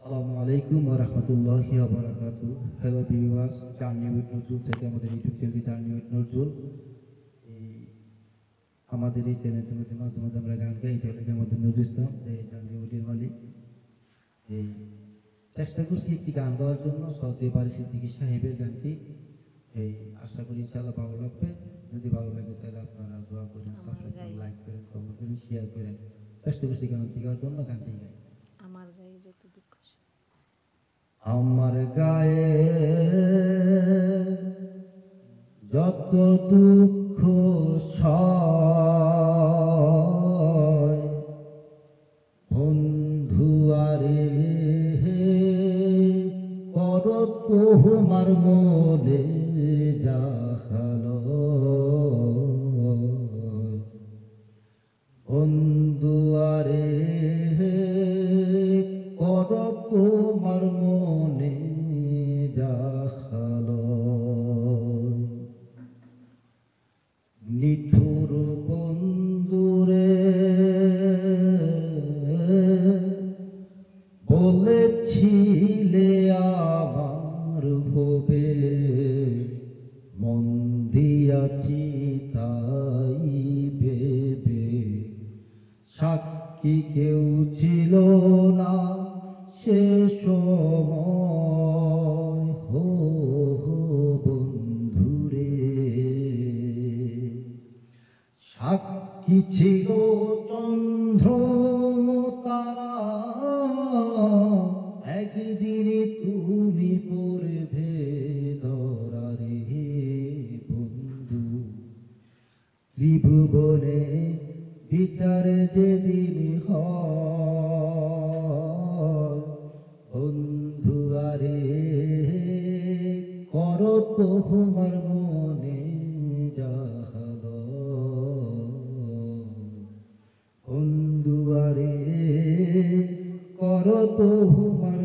আসসালামু আলাইকুম ওয়া রাহমাতুল্লাহি ওয়া বারাকাতুহু। Hello viewers, journey with Nazrul থেকে আমাদের YouTube channel journey with Nazrul. এই আমাদের এই চ্যানেলটির মধ্যে মাঝে মাঝে আমরা গান গাই। এটা হলো আমাদের নজরুল ইসলাম, এই জার্নি উইথের মালিক। এই চেষ্টা করছি একটি গান গাওয়ার জন্য, সৌদি বাড়ি সিদ্দিকী সাহেবের গানটি। এই আশা করি ইনশাআল্লাহ ভালো লাগবে। যদি ভালো লাগে তাহলে আপনারা দোয়া করেন, সাবস্ক্রাইব করেন, লাইক করেন, কমেন্ট করেন, শেয়ার করেন। চেষ্টা করছি গানটি গাওয়ার জন্য, গানটি গাই। আমার গায়ে যত দুঃখ আমার গায়ে যত দুঃখ সয় বন্ধু আরে কর তোমার মনে যাহালো বন্ধু আরে কর তোমার মনে যাহালো নিঠুর বন্ধুরে বলেছিলে আমার হবে মন দিয়াছি তাই ভেবে সাক্ষী কেউ ছিল না সে সময় হো বন্ধুরে সাক্ষী ছিল চন্দ্র তারা একদিনে তুমি পড়বে ধরারে বন্ধু ত্রিভুবনে বিচার যেদিন হয় বন্ধু আরে কর তোমার মনে যাহালো বন্ধু আরে কর তোমার